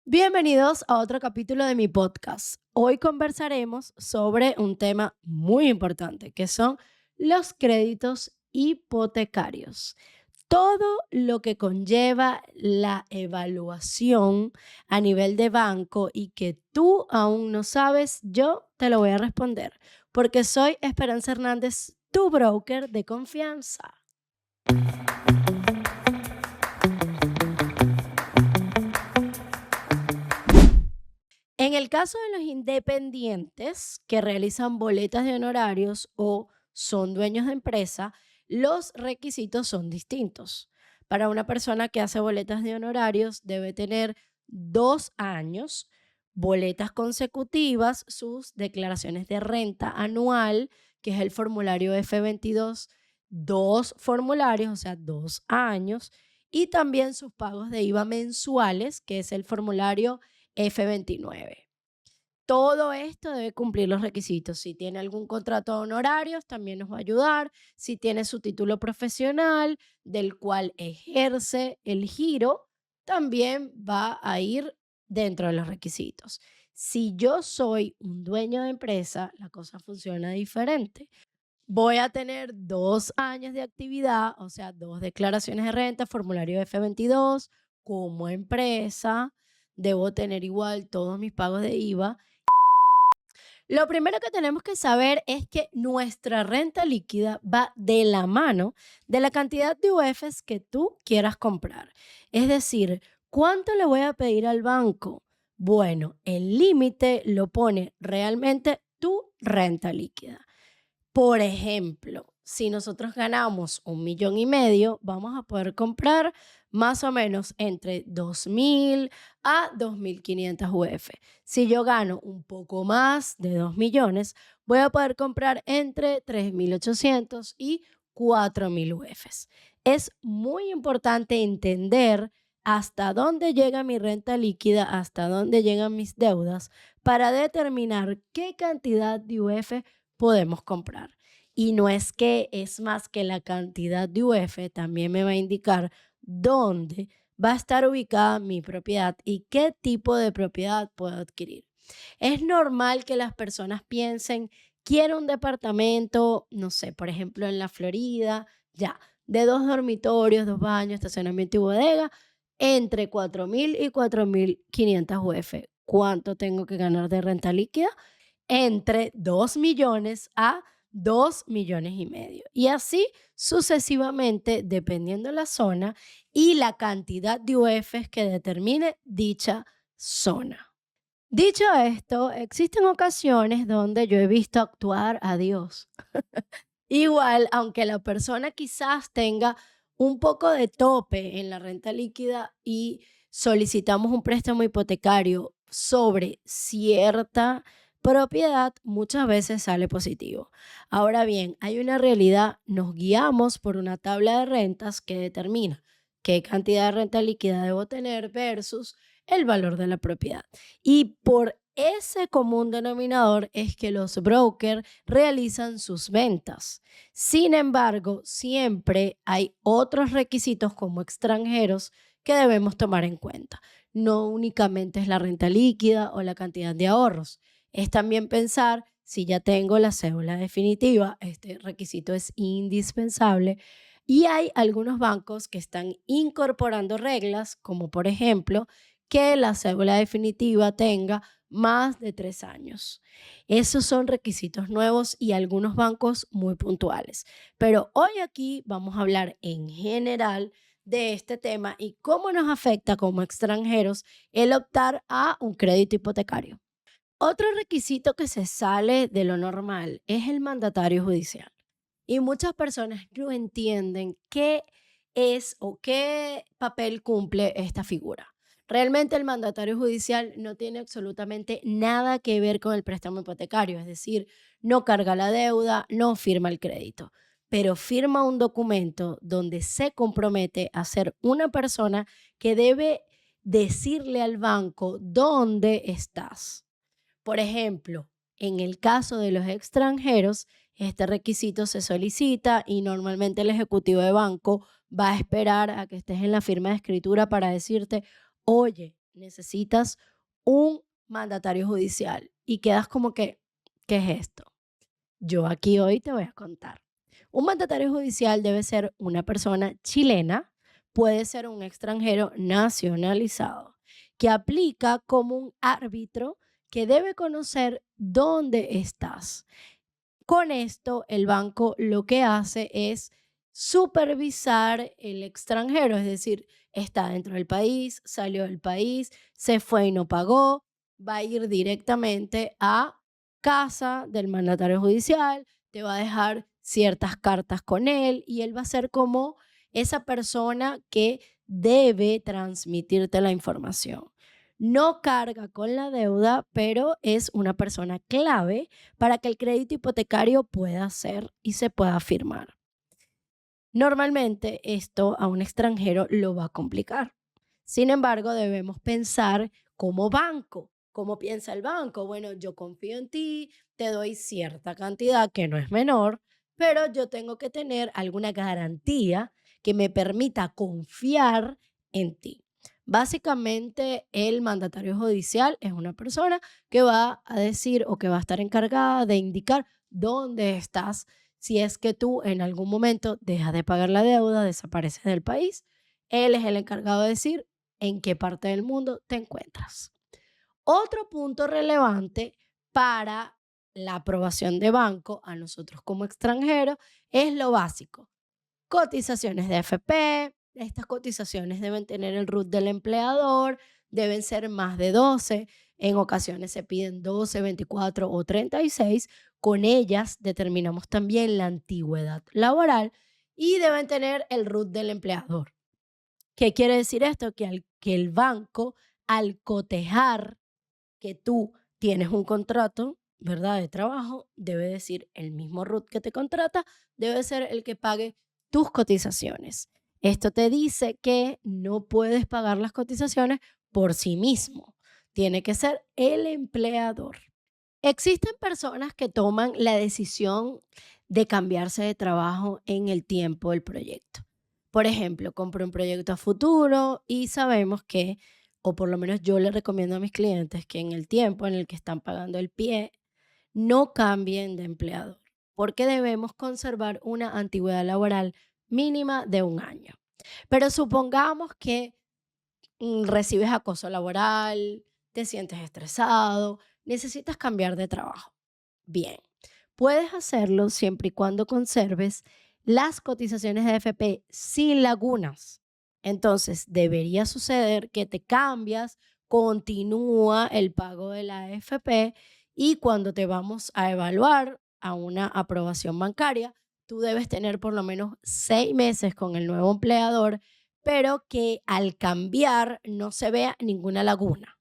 Bienvenidos a otro capítulo de mi podcast. Hoy conversaremos sobre un tema muy importante, que son los créditos hipotecarios. Todo lo que conlleva la evaluación a nivel de banco y que tú aún no sabes, yo te lo voy a responder, porque soy Esperanza Hernández, tu broker de confianza. En el caso de los independientes que realizan boletas de honorarios o son dueños de empresa, los requisitos son distintos. Para una persona que hace boletas de honorarios debe tener 2 años, boletas consecutivas, sus declaraciones de renta anual, que es el formulario F22, dos formularios, o sea, 2 años, y también sus pagos de IVA mensuales, que es el formulario F29. Todo esto debe cumplir los requisitos. Si tiene algún contrato de honorarios, también nos va a ayudar. Si tiene su título profesional, del cual ejerce el giro, también va a ir dentro de los requisitos. Si yo soy un dueño de empresa, la cosa funciona diferente. Voy a tener 2 años de actividad, o sea, dos declaraciones de renta, formulario F22, como empresa. Debo tener igual todos mis pagos de IVA. Lo primero que tenemos que saber es que nuestra renta líquida va de la mano de la cantidad de UFs que tú quieras comprar. Es decir, ¿cuánto le voy a pedir al banco? Bueno, el límite lo pone realmente tu renta líquida. Por ejemplo, si nosotros ganamos 1,5 millones, vamos a poder comprar más o menos entre 2.000 a 2.500 UF. Si yo gano un poco más de 2 millones, voy a poder comprar entre 3.800 y 4.000 UFs. Es muy importante entender hasta dónde llega mi renta líquida, hasta dónde llegan mis deudas, para determinar qué cantidad de UF podemos comprar. Y no es que es más que la cantidad de UF, también me va a indicar dónde va a estar ubicada mi propiedad y qué tipo de propiedad puedo adquirir. Es normal que las personas piensen, quiero un departamento, no sé, por ejemplo, en la Florida, ya, de 2 dormitorios, 2 baños, estacionamiento y bodega, entre 4.000 y 4.500 UF. ¿Cuánto tengo que ganar de renta líquida? Entre 2 millones a 2,5 millones. Y así sucesivamente, dependiendo de la zona y la cantidad de UFs que determine dicha zona. Dicho esto, existen ocasiones donde yo he visto actuar a Dios. Igual, aunque la persona quizás tenga un poco de tope en la renta líquida y solicitamos un préstamo hipotecario sobre cierta propiedad, muchas veces sale positivo. Ahora bien, hay una realidad, nos guiamos por una tabla de rentas que determina qué cantidad de renta líquida debo tener versus el valor de la propiedad. Y por ese común denominador es que los brokers realizan sus ventas. Sin embargo, siempre hay otros requisitos como extranjeros que debemos tomar en cuenta. No únicamente es la renta líquida o la cantidad de ahorros, es también pensar si ya tengo la cédula definitiva, este requisito es indispensable. Y hay algunos bancos que están incorporando reglas, como por ejemplo que la cédula definitiva tenga más de 3 años. Esos son requisitos nuevos y algunos bancos muy puntuales. Pero hoy aquí vamos a hablar en general de este tema y cómo nos afecta como extranjeros el optar a un crédito hipotecario. Otro requisito que se sale de lo normal es el mandatario judicial. Y muchas personas no entienden qué es o qué papel cumple esta figura. Realmente el mandatario judicial no tiene absolutamente nada que ver con el préstamo hipotecario, es decir, no carga la deuda, no firma el crédito, pero firma un documento donde se compromete a ser una persona que debe decirle al banco dónde estás. Por ejemplo, en el caso de los extranjeros, este requisito se solicita y normalmente el ejecutivo de banco va a esperar a que estés en la firma de escritura para decirte, oye, necesitas un mandatario judicial y quedas como que, ¿qué es esto? Yo aquí hoy te voy a contar. Un mandatario judicial debe ser una persona chilena, puede ser un extranjero nacionalizado, que aplica como un árbitro que debe conocer dónde estás. Con esto, el banco lo que hace es supervisar el extranjero, es decir, está dentro del país, salió del país, se fue y no pagó, va a ir directamente a casa del mandatario judicial, te va a dejar ciertas cartas con él y él va a ser como esa persona que debe transmitirte la información. No carga con la deuda, pero es una persona clave para que el crédito hipotecario pueda ser y se pueda firmar. Normalmente esto a un extranjero lo va a complicar. Sin embargo, debemos pensar como banco. ¿Cómo piensa el banco? Bueno, yo confío en ti, te doy cierta cantidad que no es menor, pero yo tengo que tener alguna garantía que me permita confiar en ti. Básicamente, el mandatario judicial es una persona que va a decir o que va a estar encargada de indicar dónde estás si es que tú en algún momento dejas de pagar la deuda, desapareces del país. Él es el encargado de decir en qué parte del mundo te encuentras. Otro punto relevante para la aprobación de banco a nosotros como extranjeros es lo básico. Cotizaciones de AFP, estas cotizaciones deben tener el RUT del empleador, deben ser más de 12, en ocasiones se piden 12, 24 o 36. Con ellas determinamos también la antigüedad laboral y deben tener el RUT del empleador. ¿Qué quiere decir esto? Que el banco, al cotejar que tú tienes un contrato, ¿verdad? De trabajo, debe decir el mismo RUT que te contrata, debe ser el que pague tus cotizaciones. Esto te dice que no puedes pagar las cotizaciones por sí mismo. Tiene que ser el empleador. Existen personas que toman la decisión de cambiarse de trabajo en el tiempo del proyecto. Por ejemplo, compro un proyecto a futuro y sabemos que, o por lo menos yo le recomiendo a mis clientes que en el tiempo en el que están pagando el pie, no cambien de empleador, porque debemos conservar una antigüedad laboral mínima de 1 año. Pero supongamos que recibes acoso laboral, te sientes estresado, necesitas cambiar de trabajo. Bien, puedes hacerlo siempre y cuando conserves las cotizaciones de AFP sin lagunas. Entonces, debería suceder que te cambias, continúa el pago de la AFP y cuando te vamos a evaluar a una aprobación bancaria, tú debes tener por lo menos 6 meses con el nuevo empleador, pero que al cambiar no se vea ninguna laguna.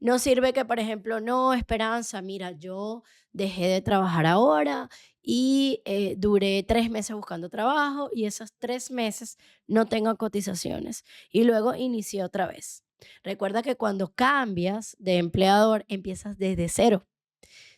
No sirve que, por ejemplo, no, Esperanza, mira, yo dejé de trabajar ahora y duré 3 meses buscando trabajo y esos 3 meses no tengo cotizaciones y luego inicié otra vez. Recuerda que cuando cambias de empleador empiezas desde cero.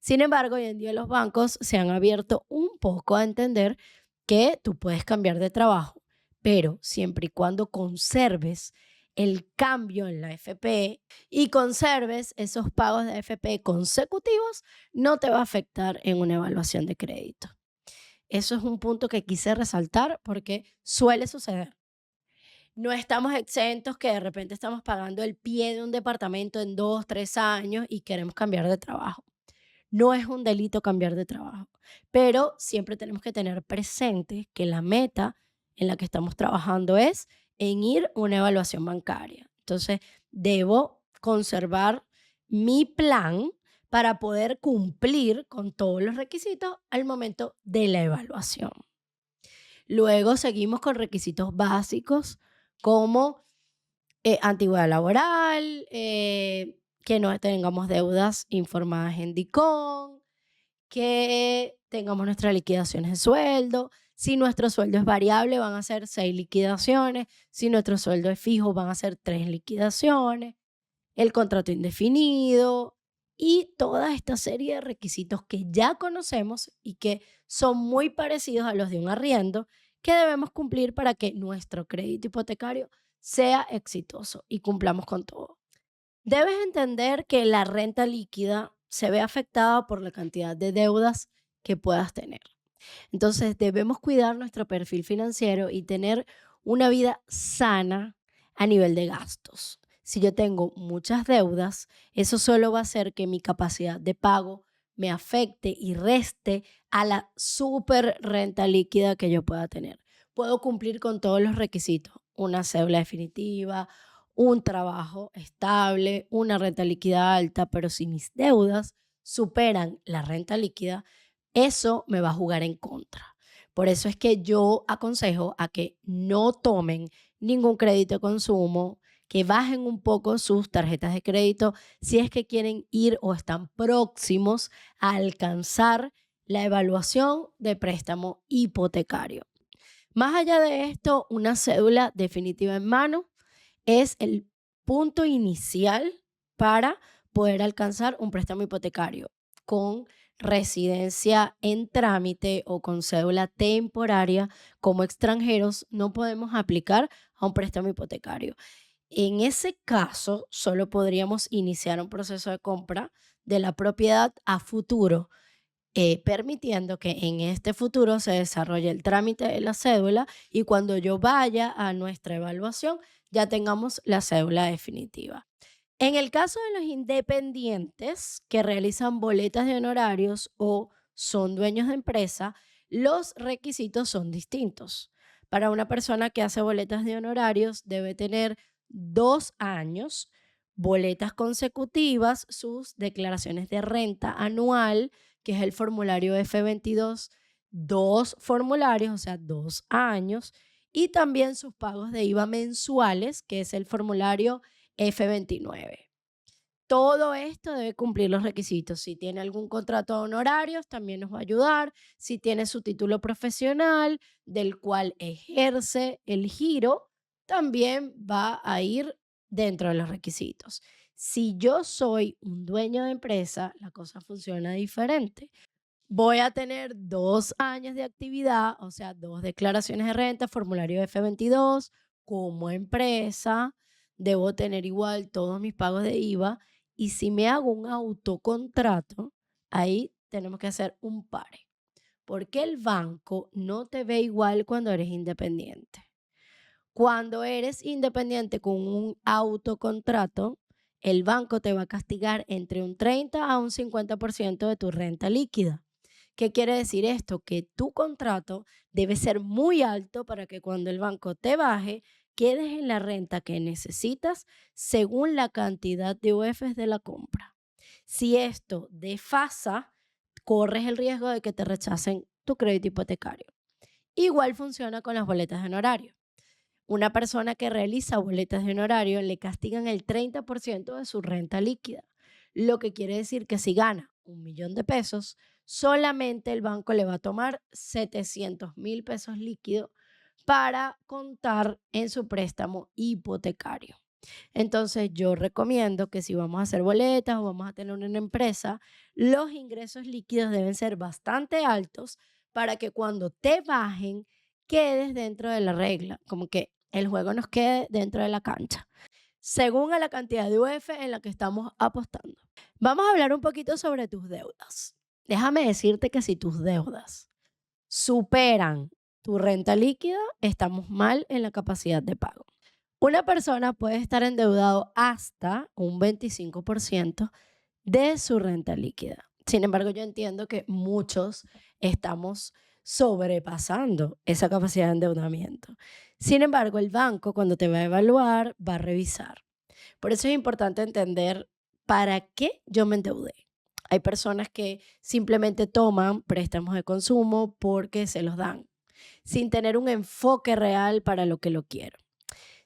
Sin embargo, hoy en día los bancos se han abierto un poco a entender que tú puedes cambiar de trabajo, pero siempre y cuando conserves el cambio en la FP y conserves esos pagos de FP consecutivos, no te va a afectar en una evaluación de crédito. Eso es un punto que quise resaltar porque suele suceder. No estamos exentos que de repente estamos pagando el pie de un departamento en 2, 3 años y queremos cambiar de trabajo. No es un delito cambiar de trabajo, pero siempre tenemos que tener presente que la meta en la que estamos trabajando es en ir a una evaluación bancaria. Entonces, debo conservar mi plan para poder cumplir con todos los requisitos al momento de la evaluación. Luego seguimos con requisitos básicos como antigüedad laboral, que no tengamos deudas informadas en DICOM, que tengamos nuestras liquidaciones de sueldo. Si nuestro sueldo es variable, van a ser 6 liquidaciones. Si nuestro sueldo es fijo, van a ser 3 liquidaciones. El contrato indefinido y toda esta serie de requisitos que ya conocemos y que son muy parecidos a los de un arriendo que debemos cumplir para que nuestro crédito hipotecario sea exitoso y cumplamos con todo. Debes entender que la renta líquida se ve afectada por la cantidad de deudas que puedas tener. Entonces, debemos cuidar nuestro perfil financiero y tener una vida sana a nivel de gastos. Si yo tengo muchas deudas, eso solo va a hacer que mi capacidad de pago me afecte y reste a la super renta líquida que yo pueda tener. Puedo cumplir con todos los requisitos, una cédula definitiva, un trabajo estable, una renta líquida alta, pero si mis deudas superan la renta líquida, eso me va a jugar en contra. Por eso es que yo aconsejo a que no tomen ningún crédito de consumo, que bajen un poco sus tarjetas de crédito si es que quieren ir o están próximos a alcanzar la evaluación de préstamo hipotecario. Más allá de esto, una cédula definitiva en mano es el punto inicial para poder alcanzar un préstamo hipotecario con residencia en trámite o con cédula temporaria. Como extranjeros no podemos aplicar a un préstamo hipotecario. En ese caso, solo podríamos iniciar un proceso de compra de la propiedad a futuro, permitiendo que en este futuro se desarrolle el trámite de la cédula y cuando yo vaya a nuestra evaluación ya tengamos la cédula definitiva. En el caso de los independientes que realizan boletas de honorarios o son dueños de empresa, los requisitos son distintos. Para una persona que hace boletas de honorarios debe tener 2 años, boletas consecutivas, sus declaraciones de renta anual, que es el formulario F22, dos formularios, o sea, 2 años, y también sus pagos de IVA mensuales, que es el formulario F29. Todo esto debe cumplir los requisitos. Si tiene algún contrato de honorarios, también nos va a ayudar. Si tiene su título profesional, del cual ejerce el giro, también va a ir dentro de los requisitos. Si yo soy un dueño de empresa, la cosa funciona diferente. Voy a tener 2 años de actividad, o sea, dos declaraciones de renta, formulario F22, como empresa, debo tener igual todos mis pagos de IVA. Y si me hago un autocontrato, ahí tenemos que hacer un pare, porque el banco no te ve igual cuando eres independiente. Cuando eres independiente con un autocontrato, el banco te va a castigar entre un 30 a un 50% de tu renta líquida. ¿Qué quiere decir esto? Que tu contrato debe ser muy alto para que cuando el banco te baje, quedes en la renta que necesitas según la cantidad de UFs de la compra. Si esto desfasa, corres el riesgo de que te rechacen tu crédito hipotecario. Igual funciona con las boletas de honorario. Una persona que realiza boletas de honorario le castigan el 30% de su renta líquida, lo que quiere decir que si gana 1 millón de pesos, solamente el banco le va a tomar 700.000 pesos líquidos para contar en su préstamo hipotecario. Entonces yo recomiendo que si vamos a hacer boletas o vamos a tener una empresa, los ingresos líquidos deben ser bastante altos para que cuando te bajen quedes dentro de la regla, como que el juego nos quede dentro de la cancha, según a la cantidad de UF en la que estamos apostando. Vamos a hablar un poquito sobre tus deudas. Déjame decirte que si tus deudas superan tu renta líquida, estamos mal en la capacidad de pago. Una persona puede estar endeudado hasta un 25% de su renta líquida. Sin embargo, yo entiendo que muchos estamos sobrepasando esa capacidad de endeudamiento. Sin embargo, el banco cuando te va a evaluar va a revisar. Por eso es importante entender para qué yo me endeudé. Hay personas que simplemente toman préstamos de consumo porque se los dan, sin tener un enfoque real para lo que lo quiero.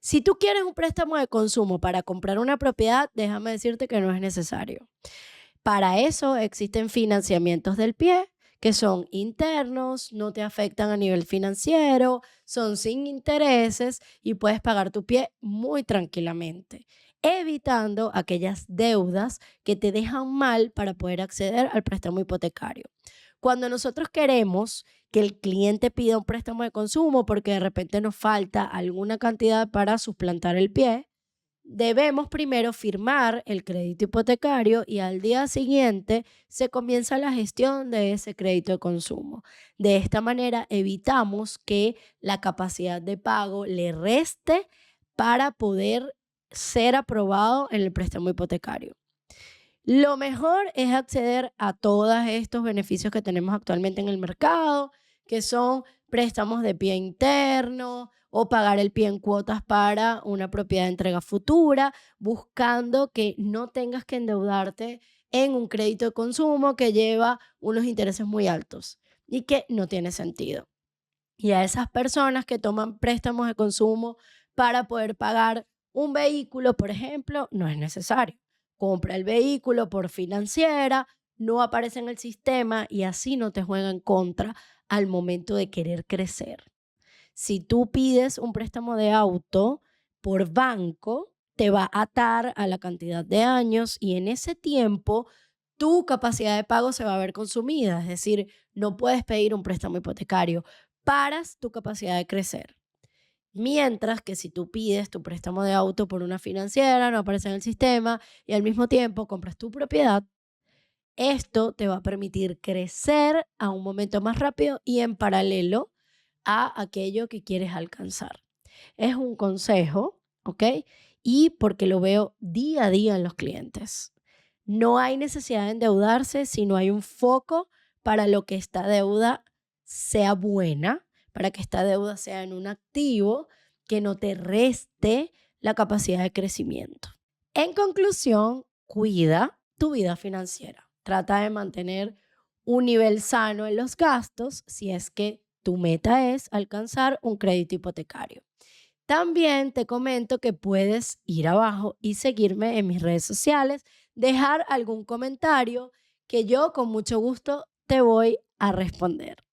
Si tú quieres un préstamo de consumo para comprar una propiedad, déjame decirte que no es necesario. Para eso existen financiamientos del pie que son internos, no te afectan a nivel financiero, son sin intereses y puedes pagar tu pie muy tranquilamente, evitando aquellas deudas que te dejan mal para poder acceder al préstamo hipotecario. Cuando nosotros queremos que el cliente pida un préstamo de consumo porque de repente nos falta alguna cantidad para suplantar el pie, Debemos primero firmar el crédito hipotecario y al día siguiente se comienza la gestión de ese crédito de consumo. De esta manera evitamos que la capacidad de pago le reste para poder ser aprobado en el préstamo hipotecario. Lo mejor es acceder a todos estos beneficios que tenemos actualmente en el mercado, que son préstamos de pie interno o pagar el pie en cuotas para una propiedad de entrega futura, buscando que no tengas que endeudarte en un crédito de consumo que lleva unos intereses muy altos y que no tiene sentido. Y a esas personas que toman préstamos de consumo para poder pagar un vehículo, por ejemplo, no es necesario. Compra el vehículo por financiera, no aparece en el sistema y así no te juega en contra al momento de querer crecer. Si tú pides un préstamo de auto por banco, te va a atar a la cantidad de años y en ese tiempo tu capacidad de pago se va a ver consumida. Es decir, no puedes pedir un préstamo hipotecario. Paras tu capacidad de crecer. Mientras que si tú pides tu préstamo de auto por una financiera, no aparece en el sistema y al mismo tiempo compras tu propiedad, esto te va a permitir crecer a un momento más rápido y en paralelo a aquello que quieres alcanzar. Es un consejo, ¿ok? Y porque lo veo día a día en los clientes. No hay necesidad de endeudarse si no hay un foco para lo que esta deuda sea buena, para que esta deuda sea en un activo que no te reste la capacidad de crecimiento. En conclusión, cuida tu vida financiera. Trata de mantener un nivel sano en los gastos si es que tu meta es alcanzar un crédito hipotecario. También te comento que puedes ir abajo y seguirme en mis redes sociales, dejar algún comentario que yo con mucho gusto te voy a responder.